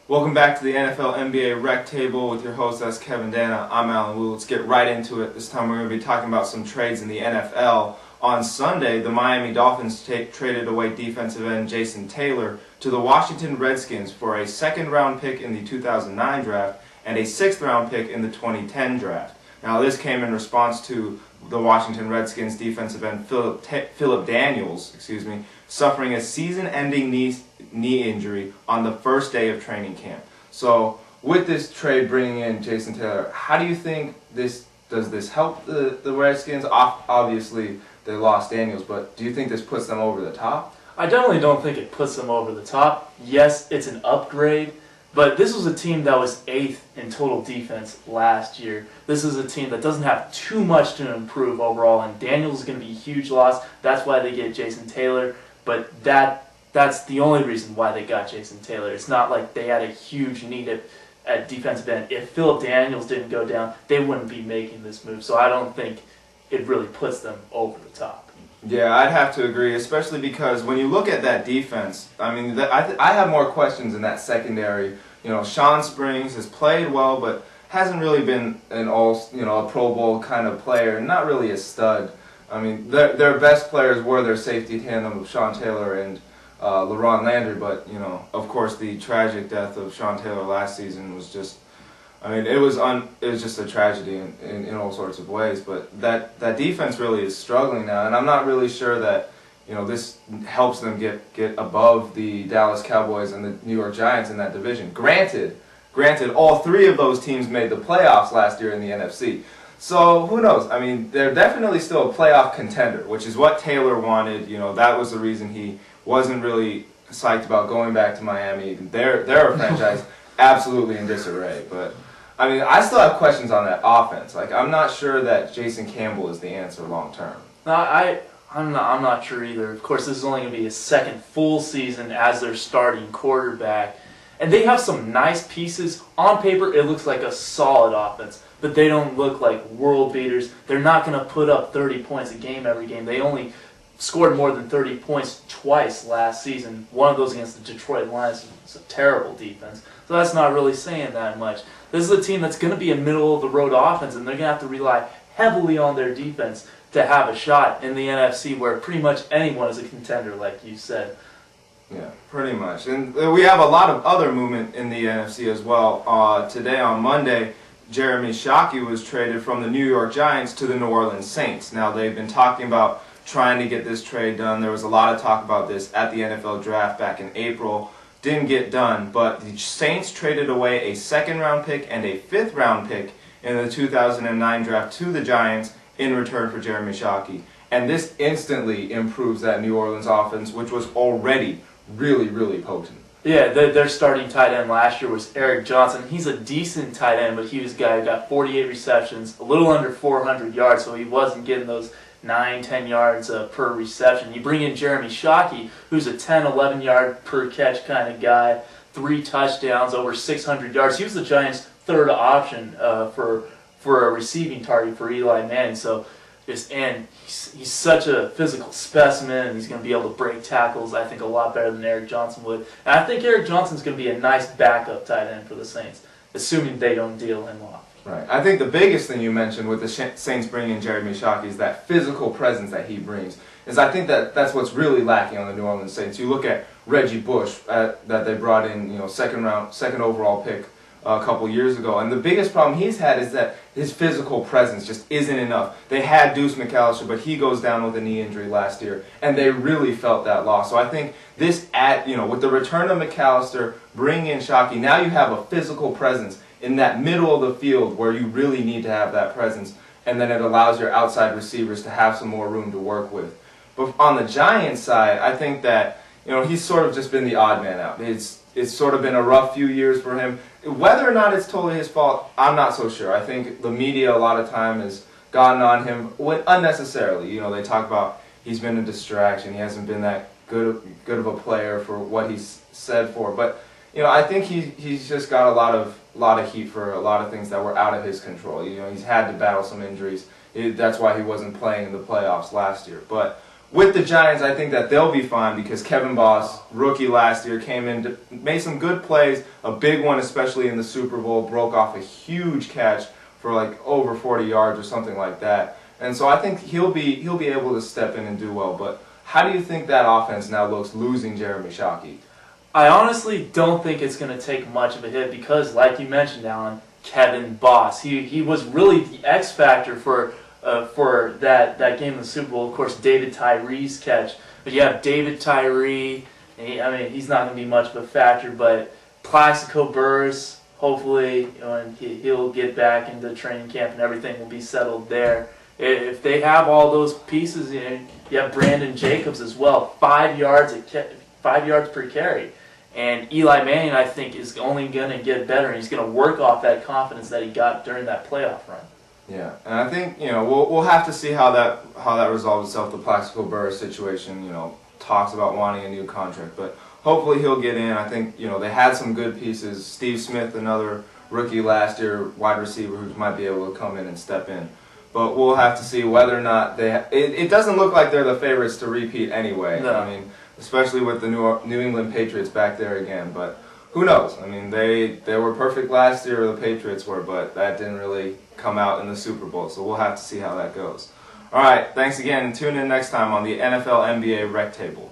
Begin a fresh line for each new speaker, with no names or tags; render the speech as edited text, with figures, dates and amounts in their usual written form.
Welcome back to the NFL NBA Rectable with your host, that's Kevin Dana. I'm Alan Wu. Let's get right into it. This time we're going to be talking about some trades in the NFL. On Sunday, the Miami Dolphins traded away defensive end Jason Taylor to the Washington Redskins for a second-round pick in the 2009 draft and a sixth-round pick in the 2010 draft. Now, this came in response to the Washington Redskins defensive end Philip Daniels, suffering a season-ending knee injury on the first day of training camp. So, with this trade bringing in Jason Taylor, how do you think does this help the Redskins? Obviously, they lost Daniels, but do you think this puts them over the top?
I definitely don't think it puts them over the top. Yes, it's an upgrade, but this was a team that was 8th in total defense last year. This is a team that doesn't have too much to improve overall, and Daniels is going to be a huge loss. That's why they get Jason Taylor, but that's the only reason why they got Jason Taylor. It's not like they had a huge need at defensive end. If Philip Daniels didn't go down, they wouldn't be making this move, so I don't think it really puts them over the top.
Yeah, I'd have to agree, especially because when you look at that defense, I mean, I have more questions in that secondary. You know, Sean Springs has played well, but hasn't really been a Pro Bowl kind of player, not really a stud. I mean, their best players were their safety tandem of Sean Taylor and LaRon Landry, but, you know, of course, the tragic death of Sean Taylor last season was just, I mean, it was just a tragedy in all sorts of ways. But that defense really is struggling now, and I'm not really sure that, you know, this helps them get above the Dallas Cowboys and the New York Giants in that division. Granted, all three of those teams made the playoffs last year in the NFC. So who knows? I mean, they're definitely still a playoff contender, which is what Taylor wanted. You know, that was the reason he wasn't really psyched about going back to Miami. They're a franchise absolutely in disarray, but I mean, I still have questions on that offense. Like, I'm not sure that Jason Campbell is the answer long term.
No, I'm not sure either. Of course, this is only going to be his second full season as their starting quarterback. And they have some nice pieces. On paper, it looks like a solid offense, but they don't look like world beaters. They're not going to put up 30 points a game every game. They only scored more than 30 points twice last season. One of those against the Detroit Lions. It's a terrible defense. So that's not really saying that much. This is a team that's going to be a middle-of-the-road offense, and they're going to have to rely heavily on their defense to have a shot in the NFC, where pretty much anyone is a contender, like you said.
Yeah, pretty much. And we have a lot of other movement in the NFC as well. Today on Monday, Jeremy Shockey was traded from the New York Giants to the New Orleans Saints. Now, they've been talking about trying to get this trade done. There was a lot of talk about this at the NFL draft back in April. Didn't get done, but the Saints traded away a second-round pick and a fifth-round pick in the 2009 draft to the Giants in return for Jeremy Shockey. And this instantly improves that New Orleans offense, which was already really, really potent.
Yeah, their starting tight end last year was Eric Johnson. He's a decent tight end, but he was a guy who got 48 receptions, a little under 400 yards, so he wasn't getting those 9-10 yards per reception. You bring in Jeremy Shockey, who's a 10-11 yard per catch kind of guy, 3 touchdowns, over 600 yards. He was the Giants' third option for a receiving target for Eli Manning. So he's such a physical specimen, and he's going to be able to break tackles, I think, a lot better than Eric Johnson would. And I think Eric Johnson's going to be a nice backup tight end for the Saints, assuming they don't deal him off.
Right. I think the biggest thing you mentioned with the Saints bringing in Jeremy Shockey is that physical presence that he brings. I think that's what's really lacking on the New Orleans Saints. You look at Reggie Bush that they brought in, you know, second overall pick a couple years ago, and the biggest problem he's had is that his physical presence just isn't enough. They had Deuce McAllister, but he goes down with a knee injury last year, and they really felt that loss. So I think this, with the return of McAllister, bring in Shockey, now you have a physical presence in that middle of the field where you really need to have that presence, and then it allows your outside receivers to have some more room to work with. But on the Giants side, I think that, you know, he's sort of just been the odd man out. It's sort of been a rough few years for him. Whether or not it's totally his fault, I'm not so sure. I think the media a lot of time has gotten on him unnecessarily. You know, they talk about he's been a distraction. He hasn't been that good of a player for what he's said for. But, you know, I think he's just got a lot of heat for a lot of things that were out of his control. You know, he's had to battle some injuries. That's why he wasn't playing in the playoffs last year. But with the Giants, I think that they'll be fine because Kevin Boss, rookie last year, came in, made some good plays, a big one especially in the Super Bowl, broke off a huge catch for like over 40 yards or something like that. And so I think he'll be able to step in and do well. But how do you think that offense now looks losing Jeremy Shockey?
I honestly don't think it's going to take much of a hit because, like you mentioned, Alan, Kevin Boss, he was really the X factor for that game in the Super Bowl. Of course, David Tyree's catch, but you have David Tyree. I mean, he's not going to be much of a factor, but Plaxico Burress, hopefully, he'll get back into training camp and everything will be settled there. If they have all those pieces, you have Brandon Jacobs as well, 5 yards per carry. And Eli Manning, I think, is only going to get better, and he's going to work off that confidence that he got during that playoff run.
Yeah, and I think we'll have to see how that resolves itself. The Plaxico Burress situation, talks about wanting a new contract, but hopefully he'll get in. I think they had some good pieces. Steve Smith, another rookie last year, wide receiver who might be able to come in and step in. But we'll have to see whether or not it doesn't look like they're the favorites to repeat anyway.
No.
I mean, especially with the New England Patriots back there again. But who knows? I mean, they were perfect last year, the Patriots were, but that didn't really come out in the Super Bowl. So we'll have to see how that goes. All right, thanks again, and tune in next time on the NFL NBA Rectable.